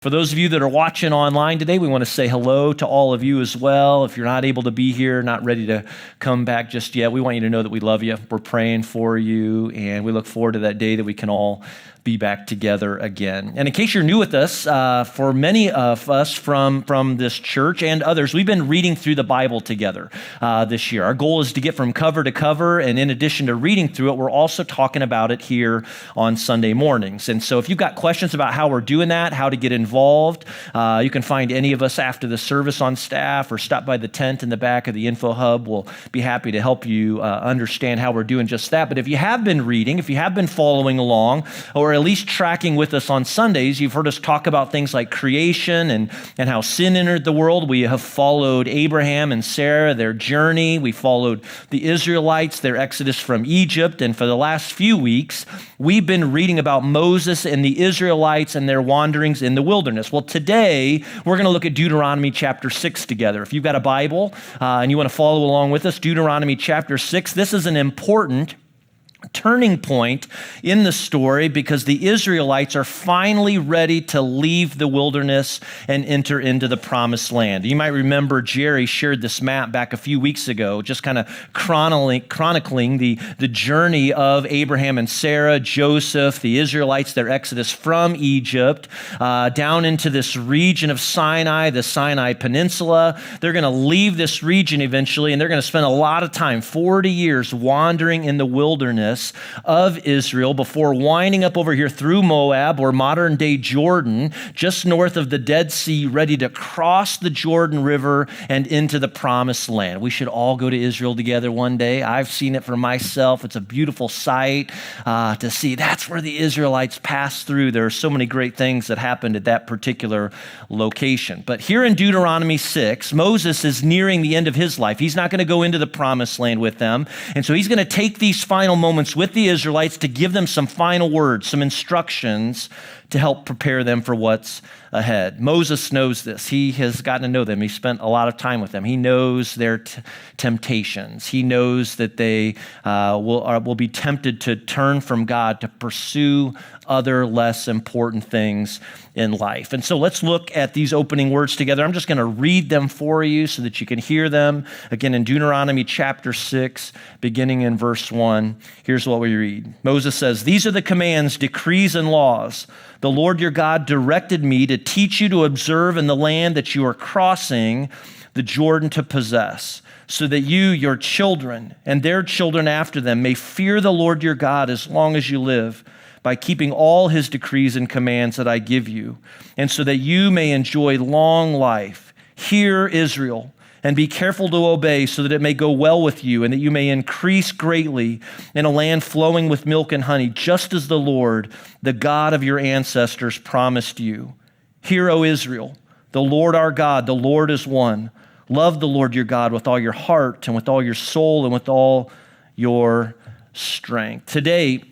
For those of you that are watching online today, we want to say hello to all of you as well. If you're not able to be here, not ready to come back just yet, we want you to know that we love you. We're praying for you, and we look forward to that day that we can all be back together again. And in case you're new with us, for many of us from this church and others, we've been reading through the Bible together this year. Our goal is to get from cover to cover, and in addition to reading through it, we're also talking about it here on Sunday mornings. And so if you've got questions about how we're doing that, how to get involved, you can find any of us after the service on staff or stop by the tent in the back of the info hub. We'll be happy to help you understand how we're doing just that. But if you have been reading, if you have been following along, or at least tracking with us on Sundays, you've heard us talk about things like creation and how sin entered the world. We have followed Abraham and Sarah, their journey. We followed the Israelites, their exodus from Egypt. And for the last few weeks, we've been reading about Moses and the Israelites and their wanderings in the wilderness. Well, today, we're going to look at Deuteronomy Chapter 6 together. If you've got a Bible and you want to follow along with us, Deuteronomy Chapter 6, this is an important turning point in the story because the Israelites are finally ready to leave the wilderness and enter into the promised land. You might remember Jerry shared this map back a few weeks ago, just kind of chronicling the journey of Abraham and Sarah, Joseph, the Israelites, their exodus from Egypt, down into this region of Sinai, the Sinai Peninsula. They're going to leave this region eventually, and they're going to spend a lot of time, 40 years, wandering in the wilderness of Israel before winding up over here through Moab, or modern-day Jordan, just north of the Dead Sea, ready to cross the Jordan River and into the Promised Land. We should all go to Israel together one day. I've seen it for myself. It's a beautiful sight to see. That's where the Israelites passed through. There are so many great things that happened at that particular location. But here in Deuteronomy 6, Moses is nearing the end of his life. He's not going to go into the Promised Land with them. And so he's going to take these final moments with the Israelites to give them some final words, some instructions to help prepare them for what's ahead. Moses knows this. He has gotten to know them. He spent a lot of time with them. He knows their temptations. He knows that they will be tempted to turn from God to pursue other less important things in life. And so let's look at these opening words together. I'm just going to read them for you so that you can hear them. Again, in Deuteronomy chapter 6, beginning in verse 1, here's what we read. Moses says, "These are the commands, decrees, and laws the Lord your God directed me to teach you to observe in the land that you are crossing the Jordan to possess, so that you, your children, and their children after them may fear the Lord your God as long as you live, by keeping all his decrees and commands that I give you, and so that you may enjoy long life. Hear, Israel, and be careful to obey, so that it may go well with you, and that you may increase greatly in a land flowing with milk and honey, just as the Lord, the God of your ancestors, promised you. Hear, O Israel, the Lord our God, the Lord is one. Love the Lord your God with all your heart and with all your soul and with all your strength." Today,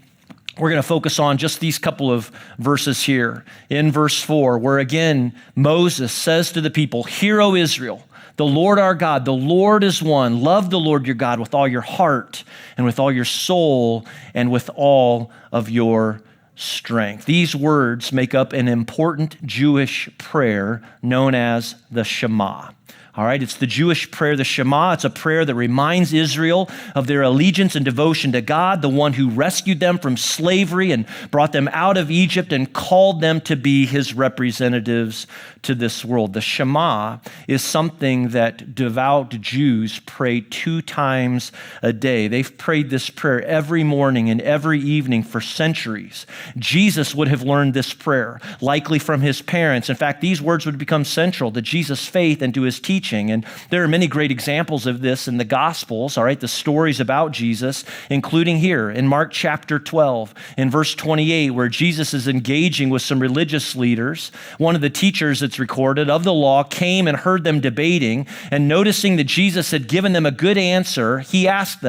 we're going to focus on just these couple of verses here. In verse 4, where again, Moses says to the people, "Hear, O Israel, the Lord our God, the Lord is one. Love the Lord your God with all your heart and with all your soul and with all of your strength." These words make up an important Jewish prayer known as the Shema. All right, it's the Jewish prayer, the Shema. It's a prayer that reminds Israel of their allegiance and devotion to God, the one who rescued them from slavery and brought them out of Egypt and called them to be his representatives to this world. The Shema is something that devout Jews pray 2 times a day. They've prayed this prayer every morning and every evening for centuries. Jesus would have learned this prayer, likely from his parents. In fact, these words would become central to Jesus' faith and to his teaching. And there are many great examples of this in the Gospels, all right, the stories about Jesus, including here in Mark chapter 12, in verse 28, where Jesus is engaging with some religious leaders. One of the teachers that's recorded of the law came and heard them debating, and noticing that Jesus had given them a good answer, he asked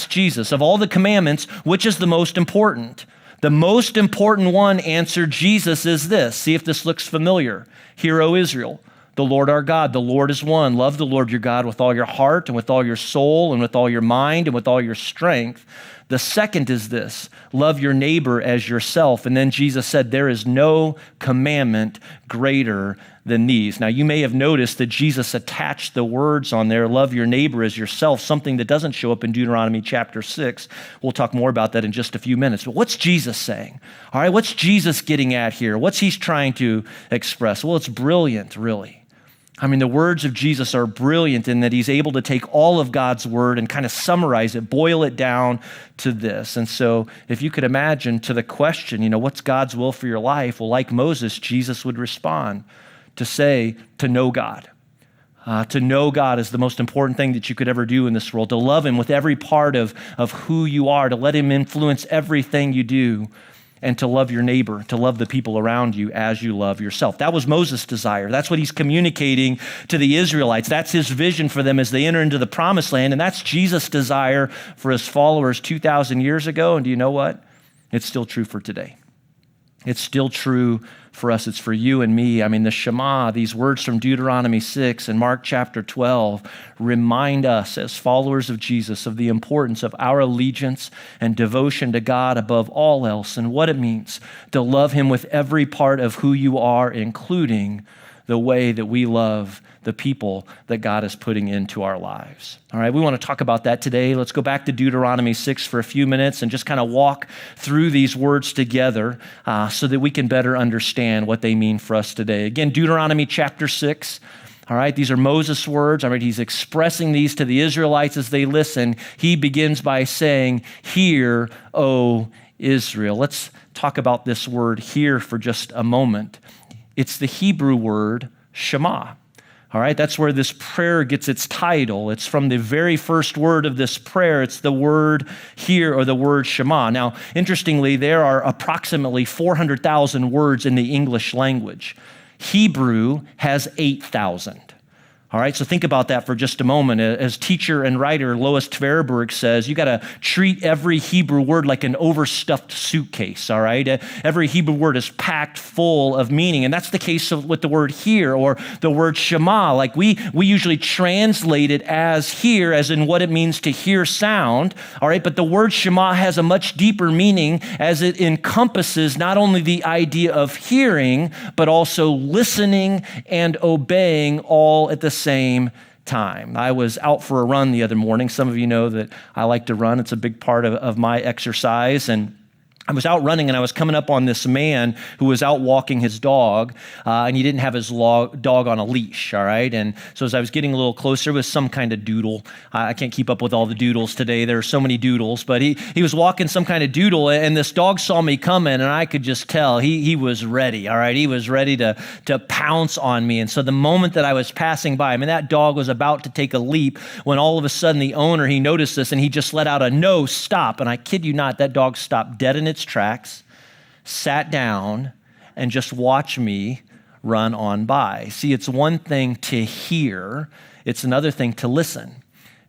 Jesus, "Of all the commandments, which is the most important?" The most important one, answered Jesus, is this. See if this looks familiar. "Hear, O Israel, the Lord our God, the Lord is one. Love the Lord your God with all your heart and with all your soul and with all your mind and with all your strength. The second is this: love your neighbor as yourself. And then Jesus said, there is no commandment greater than these. Now, you may have noticed that Jesus attached the words on there, love your neighbor as yourself, something that doesn't show up in Deuteronomy chapter 6. We'll talk more about that in just a few minutes. But what's Jesus saying? All right, what's Jesus getting at here? What's he trying to express? Well, it's brilliant, really. I mean, the words of Jesus are brilliant in that he's able to take all of God's word and kind of summarize it, boil it down to this. And so if you could imagine to the question, what's God's will for your life? Well, like Moses, Jesus would respond to say, to know God. To know God is the most important thing that you could ever do in this world, to love him with every part of who you are, to let him influence everything you do, and to love your neighbor, to love the people around you as you love yourself. That was Moses' desire. That's what he's communicating to the Israelites. That's his vision for them as they enter into the promised land, and that's Jesus' desire for his followers 2,000 years ago. And do you know what? It's still true for today. It's still true for us. It's for you and me. I mean, the Shema, these words from Deuteronomy 6 and Mark chapter 12 remind us as followers of Jesus of the importance of our allegiance and devotion to God above all else, and what it means to love him with every part of who you are, including the way that we love the people that God is putting into our lives. All right, we want to talk about that today. Let's go back to Deuteronomy 6 for a few minutes and just kind of walk through these words together so that we can better understand what they mean for us today. Again, Deuteronomy chapter 6. All right, these are Moses' words. All right, he's expressing these to the Israelites as they listen. He begins by saying, "Hear, O Israel." Let's talk about this word "hear" for just a moment. It's the Hebrew word Shema. All right, that's where this prayer gets its title. It's from the very first word of this prayer. It's the word "hear" or the word Shema. Now, interestingly, there are approximately 400,000 words in the English language. Hebrew has 8,000. All right, so think about that for just a moment. As teacher and writer Lois Tverberg says, you got to treat every Hebrew word like an overstuffed suitcase, all right? Every Hebrew word is packed full of meaning, and that's the case with the word "hear" or the word Shema. Like we usually translate it as "hear," as in what it means to hear sound, all right? But the word Shema has a much deeper meaning as it encompasses not only the idea of hearing, but also listening and obeying all at the same time. I was out for a run the other morning. Some of you know that I like to run. It's a big part of my exercise. And I was out running and I was coming up on this man who was out walking his dog and he didn't have his dog on a leash, all right? And so as I was getting a little closer, it was some kind of doodle. I can't keep up with all the doodles today. There are so many doodles, but he was walking some kind of doodle and this dog saw me coming and I could just tell he was ready, all right? He was ready to pounce on me. And so the moment that I was passing by, I mean, that dog was about to take a leap when all of a sudden the owner, he noticed this and he just let out a "no, stop." And I kid you not, that dog stopped dead in its tracks, sat down, and just watched me run on by. See, it's one thing to hear. It's another thing to listen.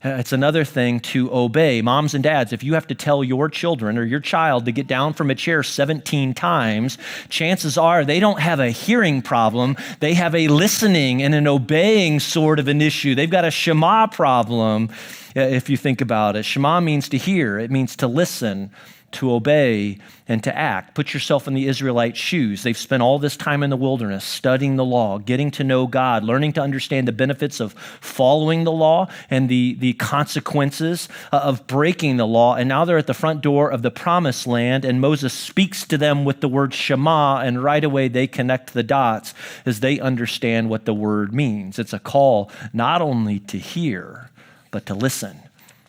It's another thing to obey. Moms and dads, if you have to tell your children or your child to get down from a chair 17 times, chances are they don't have a hearing problem. They have a listening and an obeying sort of an issue. They've got a Shema problem, if you think about it. Shema means to hear. It means to listen, to obey, and to act. Put yourself in the Israelites' shoes. They've spent all this time in the wilderness studying the law, getting to know God, learning to understand the benefits of following the law and the consequences of breaking the law. And now they're at the front door of the promised land, and Moses speaks to them with the word Shema, and right away they connect the dots as they understand what the word means. It's a call not only to hear, but to listen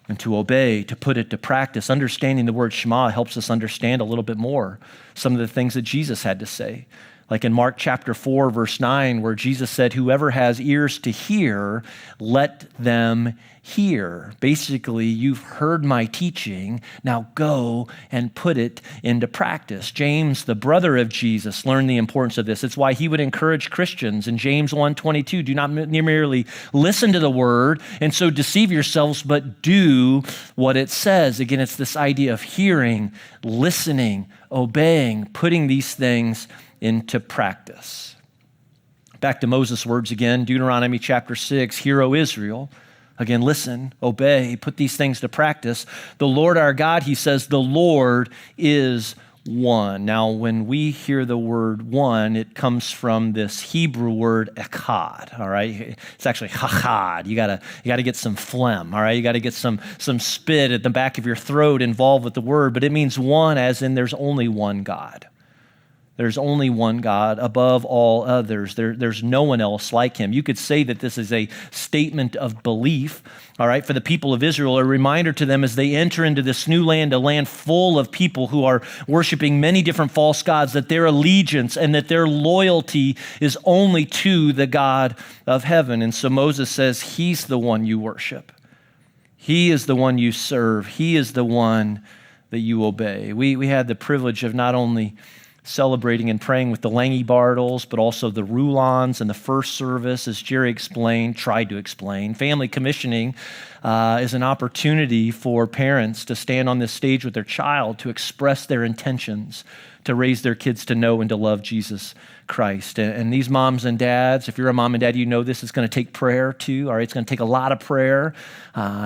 and to obey, to put it to practice. Understanding the word Shema helps us understand a little bit more some of the things that Jesus had to say. Like in Mark chapter 4, verse 9, where Jesus said, "Whoever has ears to hear, let them hear." Basically, you've heard my teaching, now go and put it into practice. James, the brother of Jesus, learned the importance of this. It's why he would encourage Christians in James 1:22, do not merely listen to the word and so deceive yourselves, but do what it says. Again, it's this idea of hearing, listening, obeying, putting these things into practice. Back to Moses' words again, Deuteronomy chapter 6, "Hear, O Israel, Again, listen, obey, put these things to practice. The Lord our God, he says, the Lord is one. Now, when we hear the word one, it comes from this Hebrew word echad, all right? It's actually chachad. You gotta get some phlegm, all right? You gotta get some spit at the back of your throat involved with the word, but it means one as in there's only one God. There's only one God above all others. There's no one else like him. You could say that this is a statement of belief, all right, for the people of Israel, a reminder to them as they enter into this new land, a land full of people who are worshiping many different false gods, that their allegiance and that their loyalty is only to the God of heaven. And so Moses says, he's the one you worship. He is the one you serve. He is the one that you obey. We had the privilege of not only celebrating and praying with the Langy Bartles, but also the Rulons and the first service, as Jerry tried to explain. Family commissioning is an opportunity for parents to stand on this stage with their child to express their intentions to raise their kids to know and to love Jesus Christ. And these moms and dads, if you're a mom and dad, you know this is going to take prayer too, all right? It's going to take a lot of prayer.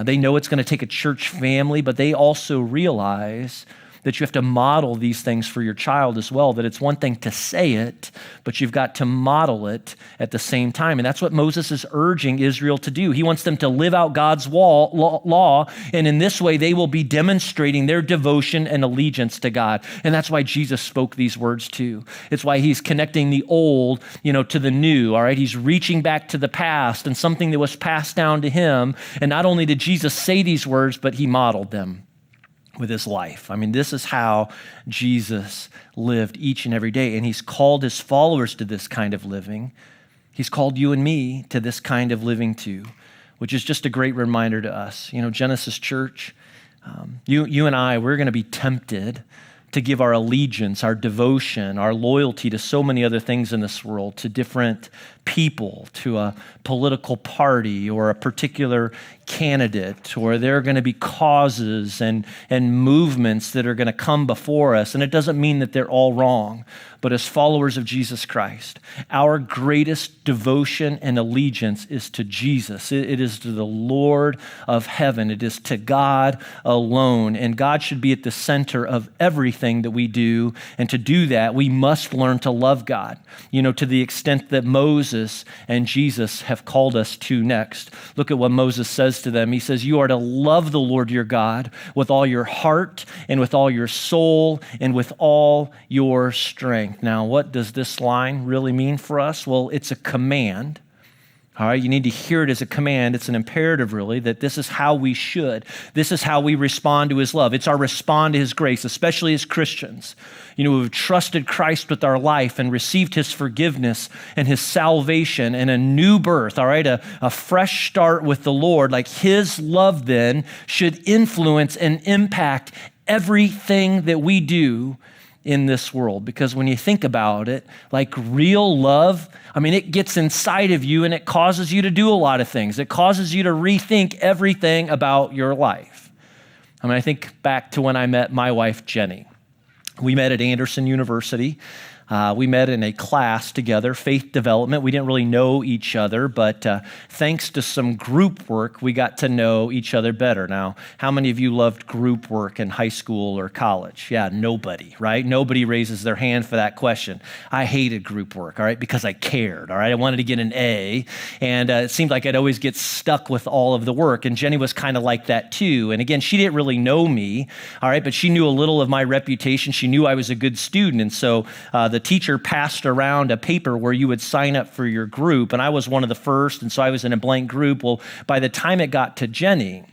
They know it's going to take a church family, but they also realize that you have to model these things for your child as well, that it's one thing to say it, but you've got to model it at the same time. And that's what Moses is urging Israel to do. He wants them to live out God's law, and in this way, they will be demonstrating their devotion and allegiance to God. And that's why Jesus spoke these words too. It's why he's connecting the old, to the new, all right? He's reaching back to the past and something that was passed down to him. And not only did Jesus say these words, but he modeled them with his life. I mean, this is how Jesus lived each and every day, and he's called his followers to this kind of living. He's called you and me to this kind of living too, which is just a great reminder to us. Genesis Church, you and I, we're going to be tempted to give our allegiance, our devotion, our loyalty to so many other things in this world, to different people, to a political party or a particular candidate, or there are going to be causes and movements that are going to come before us. And it doesn't mean that they're all wrong, but as followers of Jesus Christ, our greatest devotion and allegiance is to Jesus. It is to the Lord of heaven. It is to God alone. And God should be at the center of everything that we do. And to do that, we must learn to love God, to the extent that Moses and Jesus have called us to next. Look at what Moses says to them. He says, you are to love the Lord your God with all your heart and with all your soul and with all your strength. Now, what does this line really mean for us? Well, it's a command. All right, you need to hear it as a command. It's an imperative, really, that this is how we should. This is how we respond to his love. It's our respond to his grace, especially as Christians, who've trusted Christ with our life and received his forgiveness and his salvation and a new birth, all right, a fresh start with the Lord. Like his love then should influence and impact everything that we do in this world. Because when you think about it, like real love, it gets inside of you and it causes you to do a lot of things. It causes you to rethink everything about your life. I think back to when I met my wife, Jenny. We met at Anderson University. We met in a class together, faith development. We didn't really know each other, but thanks to some group work, we got to know each other better. Now, how many of you loved group work in high school or college? Yeah, nobody, right? Nobody raises their hand for that question. I hated group work, all right, because I cared, all right? I wanted to get an A, and it seemed like I'd always get stuck with all of the work, and Jenny was kind of like that too. And again, she didn't really know me, all right, but she knew a little of my reputation. She knew I was a good student, and so the teacher passed around a paper where you would sign up for your group, and I was one of the first, and so I was in a blank group. Well, by the time it got to Jenny,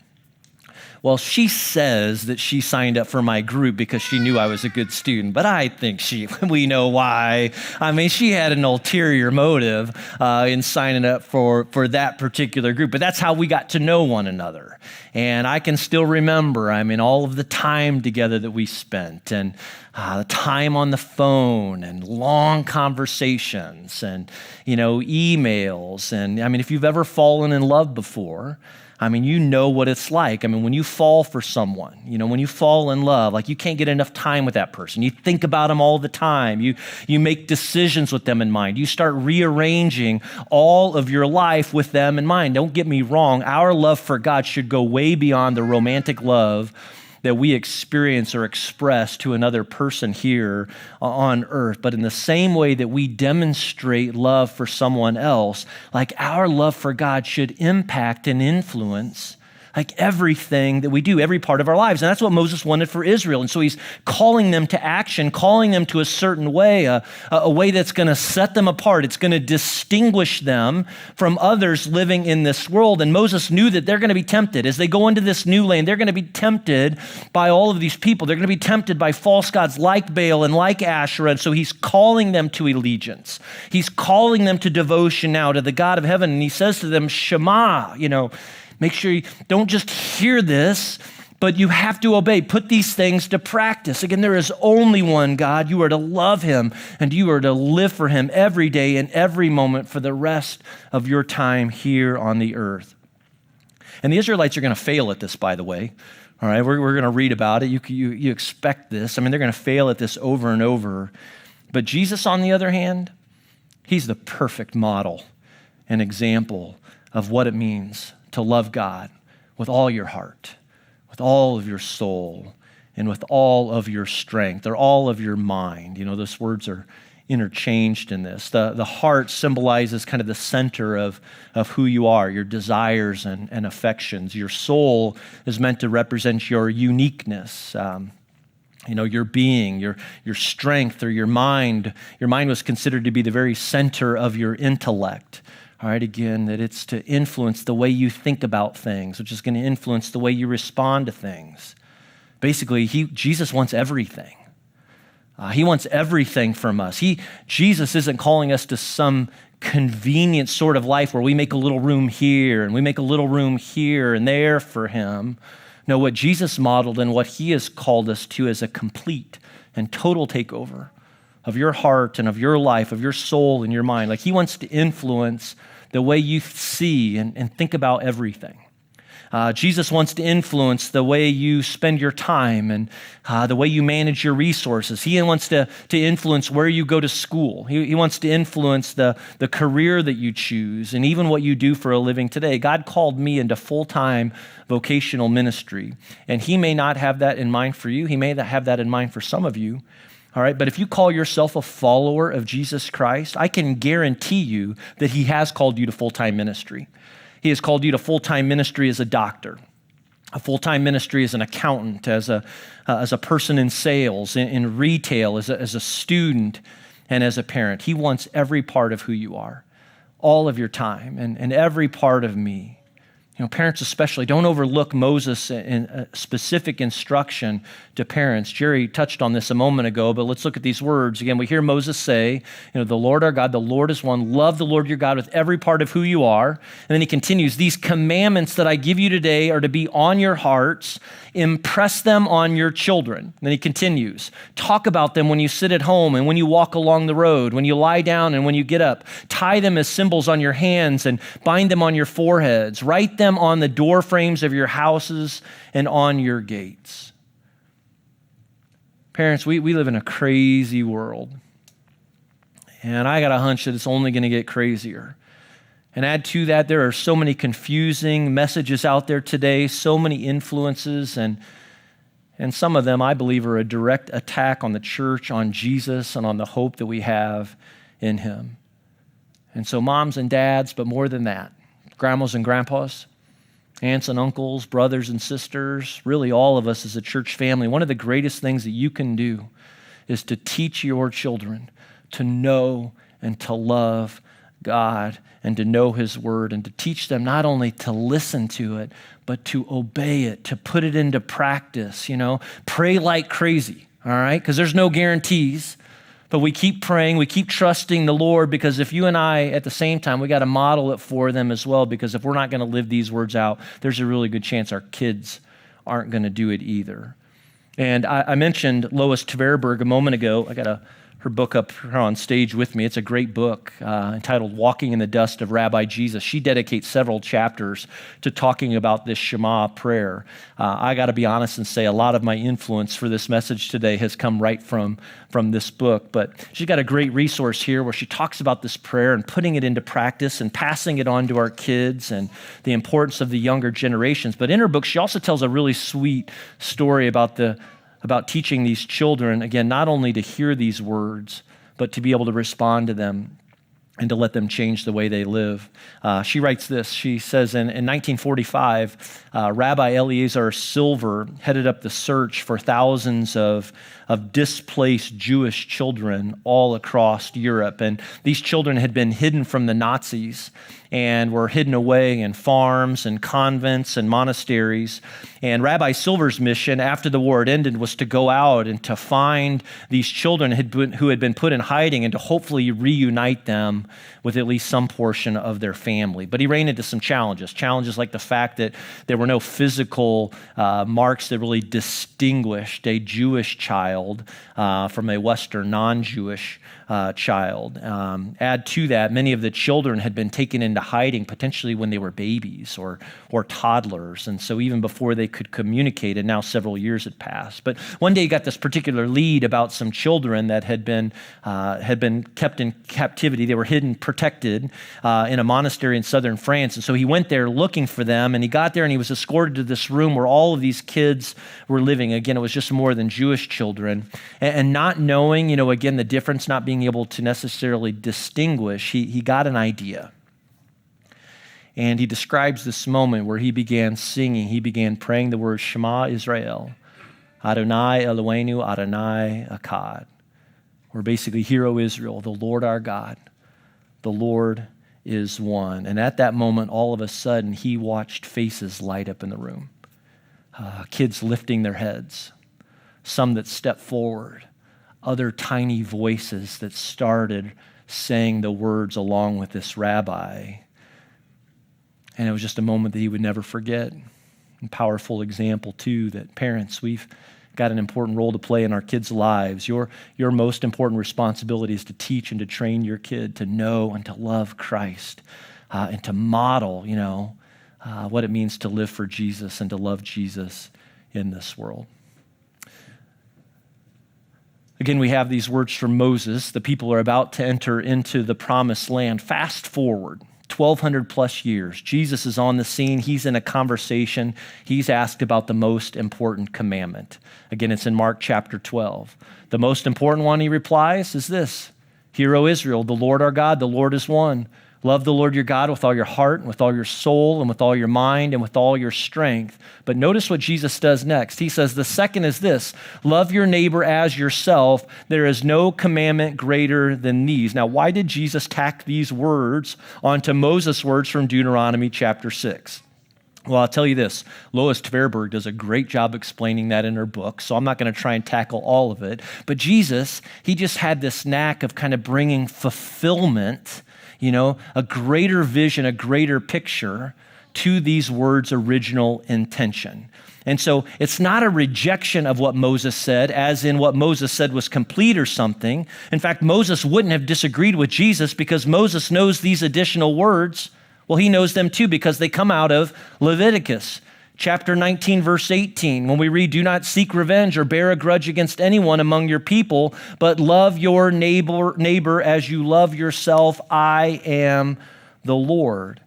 she says that she signed up for my group because she knew I was a good student, but I think we know why. She had an ulterior motive in signing up for that particular group, but that's how we got to know one another. And I can still remember, all of the time together that we spent, and the time on the phone, and long conversations, and, emails. And if you've ever fallen in love before, I mean, you know what it's like. I mean, when you fall for someone, when you fall in love, like you can't get enough time with that person. You think about them all the time. You make decisions with them in mind. You start rearranging all of your life with them in mind. Don't get me wrong. Our love for God should go way beyond the romantic love that we experience or express to another person here on earth. But in the same way that we demonstrate love for someone else, like our love for God should impact and influence like everything that we do, every part of our lives. And that's what Moses wanted for Israel. And so he's calling them to action, calling them to a certain way, a way that's going to set them apart. It's going to distinguish them from others living in this world. And Moses knew that they're going to be tempted. As they go into this new land, they're going to be tempted by all of these people. They're going to be tempted by false gods like Baal and like Asherah. And so he's calling them to allegiance. He's calling them to devotion now to the God of heaven. And he says to them, Shema, make sure you don't just hear this, but you have to obey. Put these things to practice. Again, there is only one God. You are to love him, and you are to live for him every day and every moment for the rest of your time here on the earth. And the Israelites are going to fail at this, by the way. All right, we're going to read about it. You expect this. I mean, they're going to fail at this over and over. But Jesus, on the other hand, he's the perfect model and example of what it means to love God with all your heart, with all of your soul, and with all of your strength, or all of your mind. Those words are interchanged in this. The heart symbolizes kind of the center of who you are, your desires and affections. Your soul is meant to represent your uniqueness, your being, your strength, or your mind. Your mind was considered to be the very center of your intellect. All right, again, that it's to influence the way you think about things, which is going to influence the way you respond to things. Basically, Jesus wants everything. He wants everything from us. Jesus isn't calling us to some convenient sort of life where we make a little room here and we make a little room here and there for him. No, what Jesus modeled and what he has called us to is a complete and total takeover of your heart and of your life, of your soul and your mind. Like he wants to influence the way you see and think about everything. Jesus wants to influence the way you spend your time and the way you manage your resources. He wants to influence where you go to school. He wants to influence the career that you choose and even what you do for a living today. God called me into full-time vocational ministry, and he may not have that in mind for you. He may not have that in mind for some of you. All right, but if you call yourself a follower of Jesus Christ, I can guarantee you that he has called you to full-time ministry. He has called you to full-time ministry as a doctor, a full-time ministry as an accountant, as a person in sales, in retail, as a student, and as a parent. He wants every part of who you are, all of your time, and every part of me. Parents especially, don't overlook Moses in specific instruction to parents. Jerry touched on this a moment ago, but let's look at these words. Again, we hear Moses say, the Lord our God, the Lord is one. Love the Lord your God with every part of who you are. And then he continues, these commandments that I give you today are to be on your hearts. Impress them on your children. And then he continues, talk about them when you sit at home and when you walk along the road, when you lie down and when you get up. Tie them as symbols on your hands and bind them on your foreheads. Write them on the door frames of your houses and on your gates. Parents, we live in a crazy world. And I got a hunch that it's only going to get crazier. And add to that, there are so many confusing messages out there today, so many influences, and some of them, I believe, are a direct attack on the church, on Jesus, and on the hope that we have in him. And so moms and dads, but more than that, grandmas and grandpas, aunts and uncles, brothers and sisters, really all of us as a church family, one of the greatest things that you can do is to teach your children to know and to love God and to know his word, and to teach them not only to listen to it, but to obey it, to put it into practice. Pray like crazy, all right? Because there's no guarantees. But we keep praying, we keep trusting the Lord, because if you and I, at the same time, we got to model it for them as well, because if we're not going to live these words out, there's a really good chance our kids aren't going to do it either. And I mentioned Lois Tverberg a moment ago. I got a her book up here on stage with me. It's a great book entitled Walking in the Dust of Rabbi Jesus. She dedicates several chapters to talking about this Shema prayer. I got to be honest and say a lot of my influence for this message today has come right from this book, but she's got a great resource here where she talks about this prayer and putting it into practice and passing it on to our kids and the importance of the younger generations. But in her book, she also tells a really sweet story about teaching these children, again, not only to hear these words, but to be able to respond to them and to let them change the way they live. She writes this. She says, in 1945, Rabbi Eliezer Silver headed up the search for thousands of displaced Jewish children all across Europe. And these children had been hidden from the Nazis and were hidden away in farms and convents and monasteries. And Rabbi Silver's mission after the war had ended was to go out and to find these children who had been put in hiding and to hopefully reunite them with at least some portion of their family. But he ran into some challenges like the fact that there were no physical marks that really distinguished a Jewish child from a Western non-Jewish child. Add to that, many of the children had been taken into hiding potentially when they were babies or toddlers. And so even before they could communicate, and now several years had passed. But one day he got this particular lead about some children that had been kept in captivity. They were hidden, protected in a monastery in southern France. And so he went there looking for them, and he got there and he was escorted to this room where all of these kids were living. Again, it was just more than Jewish children. And not knowing, again, the difference, not being able to necessarily distinguish, he got an idea. And he describes this moment where he began singing. He began praying the words, Shema Israel, Adonai Eloheinu, Adonai Echad. Or basically, Hear, O Israel, the Lord our God, the Lord is one. And at that moment, all of a sudden, he watched faces light up in the room. Kids lifting their heads, some that stepped forward, other tiny voices that started saying the words along with this rabbi. And it was just a moment that he would never forget. A powerful example, too, that parents, we've got an important role to play in our kids' lives. Your most important responsibility is to teach and to train your kid to know and to love Christ and to model, what it means to live for Jesus and to love Jesus in this world. Again, we have these words from Moses. The people are about to enter into the promised land. Fast forward 1,200 plus years. Jesus is on the scene. He's in a conversation. He's asked about the most important commandment. Again, it's in Mark chapter 12. The most important one, he replies, is this: Hear, O Israel, the Lord our God, the Lord is one. Love the Lord your God with all your heart and with all your soul and with all your mind and with all your strength. But notice what Jesus does next. He says, the second is this: love your neighbor as yourself. There is no commandment greater than these. Now, why did Jesus tack these words onto Moses' words from Deuteronomy chapter 6? Well, I'll tell you this. Lois Tverberg does a great job explaining that in her book, so I'm not going to try and tackle all of it. But Jesus, he just had this knack of kind of bringing fulfillment, a greater vision, a greater picture to these words' original intention. And so it's not a rejection of what Moses said, as in what Moses said was complete or something. In fact, Moses wouldn't have disagreed with Jesus because Moses knows these additional words. Well, he knows them too because they come out of Leviticus chapter 19, verse 18, when we read, do not seek revenge or bear a grudge against anyone among your people, but love your neighbor as you love yourself. I am the Lord.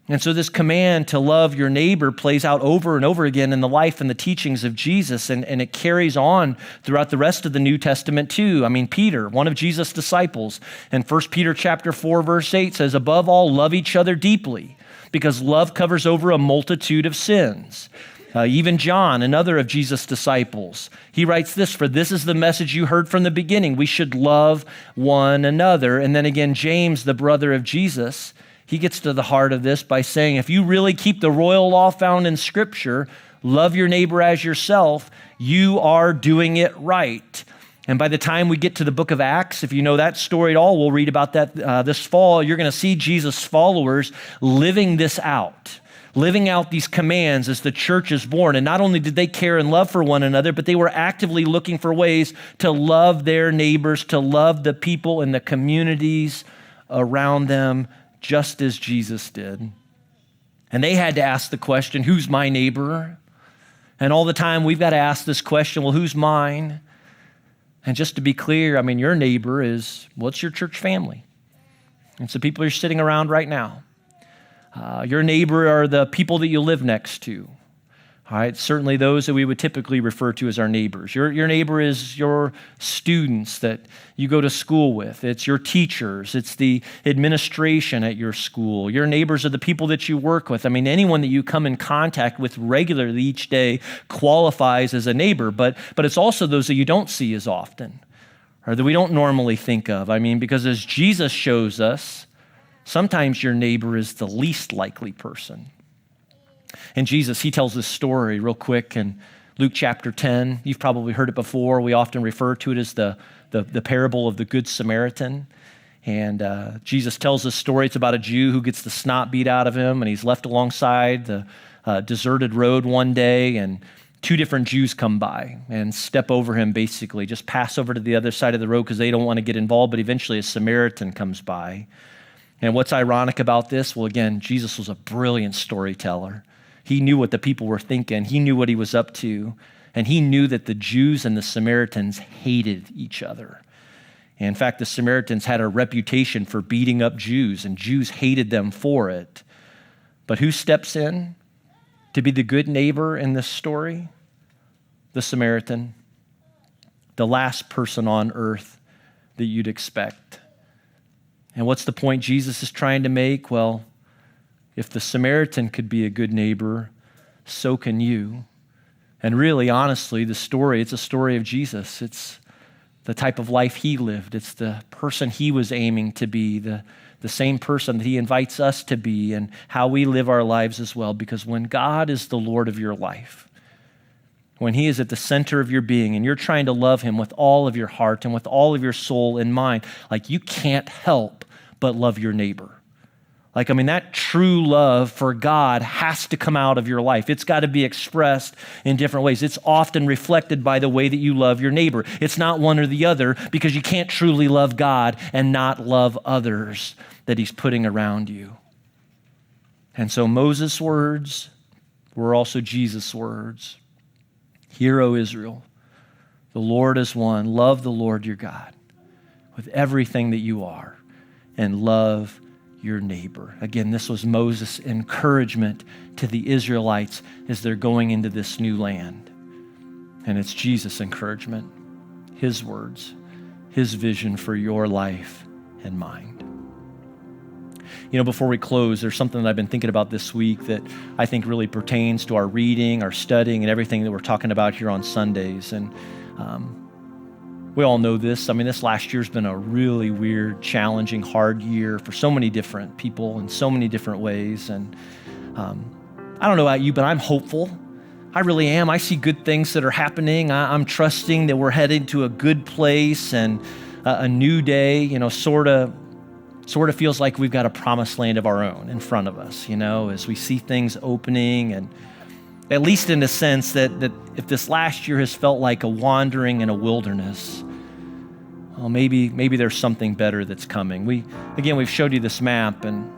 And so this command to love your neighbor plays out over and over again in the life and the teachings of Jesus, and it carries on throughout the rest of the New Testament too. Peter, one of Jesus' disciples, in 1 Peter chapter 4, verse 8 says, above all, love each other deeply, because love covers over a multitude of sins. Even John, another of Jesus' disciples, he writes this, for this is the message you heard from the beginning. We should love one another. And then again, James, the brother of Jesus, he gets to the heart of this by saying, if you really keep the royal law found in Scripture, love your neighbor as yourself, you are doing it right. And by the time we get to the book of Acts, if you know that story at all, we'll read about that this fall, you're going to see Jesus' followers living this out. living out these commands as the church is born. And not only did they care and love for one another, but they were actively looking for ways to love their neighbors, to love the people in the communities around them, just as Jesus did. And they had to ask the question, who's my neighbor? And all the time we've got to ask this question, well, who's mine? And just to be clear, I mean, your neighbor is, what's your church family? And so people are sitting around right now. Your neighbor are the people that you live next to. All right, certainly those that we would typically refer to as our neighbors. Your neighbor is your students that you go to school with. It's your teachers. It's the administration at your school. Your neighbors are the people that you work with. I mean, anyone that you come in contact with regularly each day qualifies as a neighbor, but it's also those that you don't see as often or that we don't normally think of. I mean, because as Jesus shows us, sometimes your neighbor is the least likely person. And Jesus, he tells this story real quick in Luke chapter 10. You've probably heard it before. We often refer to it as the parable of the Good Samaritan. And Jesus tells this story. It's about a Jew who gets the snot beat out of him, and he's left alongside the deserted road one day, and two different Jews come by and step over him, basically, just pass over to the other side of the road because they don't want to get involved, but eventually a Samaritan comes by. And what's ironic about this? Well, again, Jesus was a brilliant storyteller. He knew what the people were thinking. He knew what he was up to. And he knew that the Jews and the Samaritans hated each other. And in fact, the Samaritans had a reputation for beating up Jews, and Jews hated them for it. But who steps in to be the good neighbor in this story? The Samaritan, the last person on earth that you'd expect. And what's the point Jesus is trying to make? Well, if the Samaritan could be a good neighbor, so can you. And really, honestly, it's a story of Jesus. It's the type of life he lived. It's the person he was aiming to be, the same person that he invites us to be, and how we live our lives as well. Because when God is the Lord of your life, when he is at the center of your being, and you're trying to love him with all of your heart and with all of your soul and mind, like you can't help but love your neighbor. That true love for God has to come out of your life. It's got to be expressed in different ways. It's often reflected by the way that you love your neighbor. It's not one or the other, because you can't truly love God and not love others that he's putting around you. And so Moses' words were also Jesus' words. Hear, O Israel, the Lord is one. Love the Lord your God with everything that you are, and love your neighbor. Again, this was Moses' encouragement to the Israelites as they're going into this new land. And it's Jesus' encouragement, his words, his vision for your life and mind. Before we close, there's something that I've been thinking about this week that I think really pertains to our reading, our studying, and everything that we're talking about here on Sundays. And we all know this. This last year's been a really weird, challenging, hard year for so many different people in so many different ways. And I don't know about you, but I'm hopeful. I really am. I see good things that are happening. I'm trusting that we're headed to a good place and a new day. Sort of feels like we've got a promised land of our own in front of us, as we see things opening, and at least in a sense that if this last year has felt like a wandering in a wilderness, well, maybe there's something better that's coming. We've showed you this map, and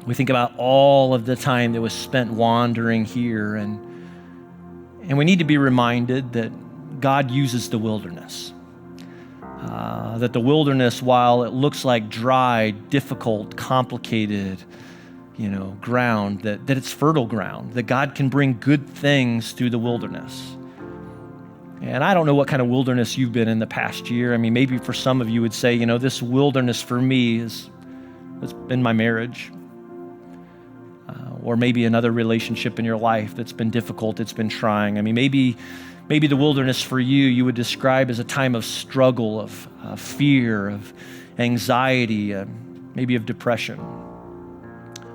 we think about all of the time that was spent wandering here, and we need to be reminded that God uses the wilderness. That the wilderness, while it looks like dry, difficult, complicated, ground, that it's fertile ground, that God can bring good things through the wilderness. And I don't know what kind of wilderness you've been in the past year. Maybe for some of you would say, this wilderness for me it's been my marriage. Or maybe another relationship in your life that's been difficult, it's been trying. Maybe the wilderness for you would describe as a time of struggle, of fear, of anxiety, maybe of depression.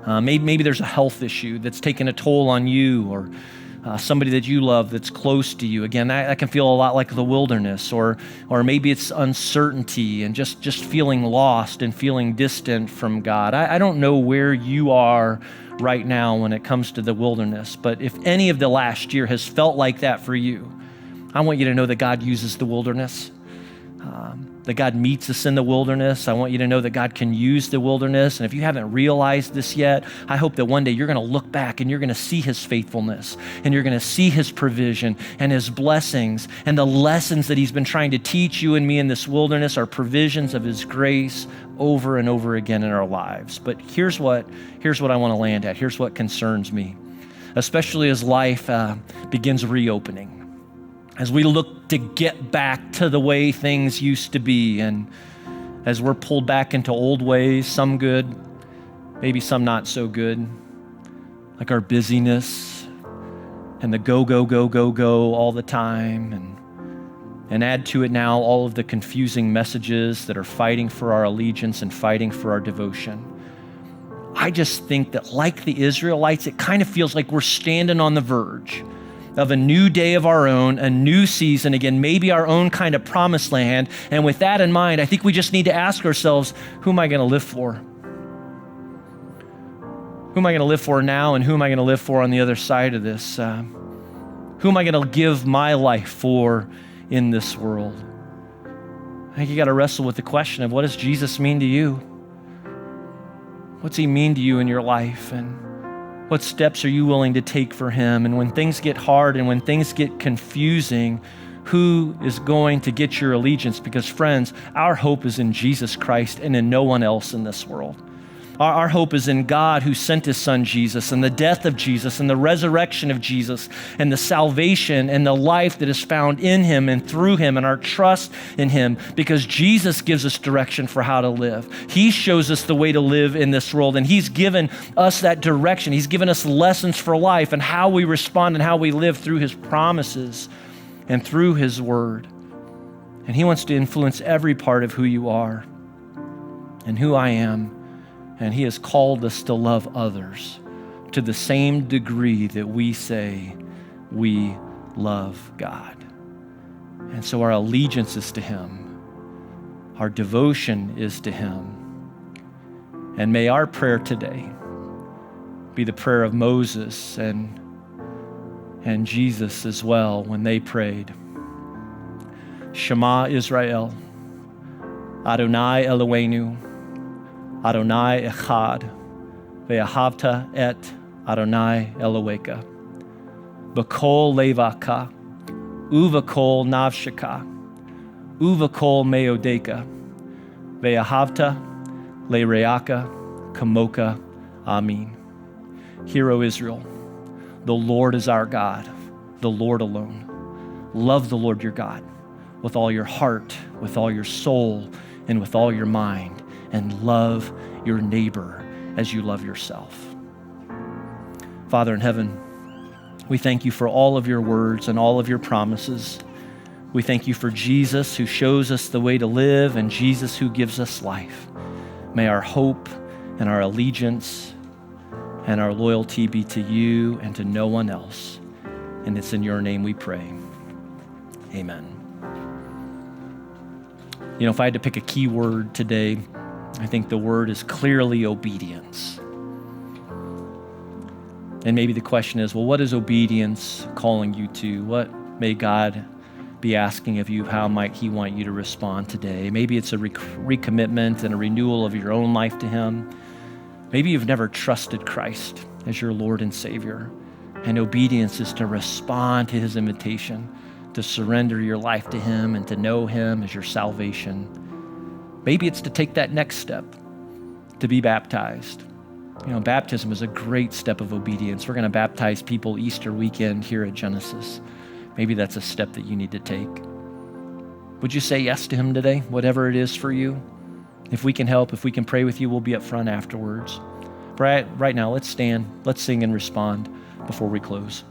Maybe there's a health issue that's taken a toll on you, or somebody that you love that's close to you. Again, that can feel a lot like the wilderness, or maybe it's uncertainty and just feeling lost and feeling distant from God. I don't know where you are right now when it comes to the wilderness. But if any of the last year has felt like that for you, I want you to know that God uses the wilderness, that God meets us in the wilderness. I want you to know that God can use the wilderness. And if you haven't realized this yet, I hope that one day you're going to look back and you're going to see his faithfulness, and you're going to see his provision and his blessings, and the lessons that he's been trying to teach you and me in this wilderness are provisions of his grace over and over again in our lives. But here's what I want to land at. Here's what concerns me, especially as life begins reopening, as we look to get back to the way things used to be, and as we're pulled back into old ways, some good, maybe some not so good, like our busyness and the go all the time, and add to it now all of the confusing messages that are fighting for our allegiance and fighting for our devotion. I just think that, like the Israelites, it kind of feels like we're standing on the verge of a new day of our own, a new season, again, maybe our own kind of promised land. And with that in mind, I think we just need to ask ourselves, who am I going to live for? Who am I going to live for now, and who am I going to live for on the other side of this? Who am I going to give my life for in this world? I think you got to wrestle with the question of, what does Jesus mean to you? What's he mean to you in your life? And what steps are you willing to take for him? And when things get hard and when things get confusing, who is going to get your allegiance? Because friends, our hope is in Jesus Christ and in no one else in this world. Our hope is in God, who sent his son Jesus, and the death of Jesus, and the resurrection of Jesus, and the salvation and the life that is found in him and through him, and our trust in him, because Jesus gives us direction for how to live. He shows us the way to live in this world, and he's given us that direction. He's given us lessons for life and how we respond and how we live through his promises and through his word. And he wants to influence every part of who you are and who I am. And he has called us to love others to the same degree that we say we love God. And so our allegiance is to him. Our devotion is to him. And may our prayer today be the prayer of Moses and Jesus as well when they prayed. Shema Israel, Adonai Eloheinu, Adonai Echad, Ve'ahavta et Adonai Eloheka, B'kol levaka, Uvakol navshaka, Uvakol meodeka, Ve'ahavta le'reaka, Kamoka, Amen. Hear, O Israel, the Lord is our God, the Lord alone. Love the Lord your God with all your heart, with all your soul, and with all your mind, and love your neighbor as you love yourself. Father in heaven, we thank you for all of your words and all of your promises. We thank you for Jesus, who shows us the way to live, and Jesus, who gives us life. May our hope and our allegiance and our loyalty be to you and to no one else. And it's in your name we pray. Amen. You know, if I had to pick a key word today, I think the word is clearly obedience. And maybe the question is, well, what is obedience calling you to? What may God be asking of you? How might he want you to respond today? Maybe it's a recommitment and a renewal of your own life to him. Maybe you've never trusted Christ as your Lord and Savior. And obedience is to respond to his invitation, to surrender your life to him and to know him as your salvation. Maybe it's to take that next step, to be baptized. You know, baptism is a great step of obedience. We're going to baptize people Easter weekend here at Genesis. Maybe that's a step that you need to take. Would you say yes to him today, whatever it is for you? If we can help, if we can pray with you, we'll be up front afterwards. Right now, let's stand, let's sing and respond before we close.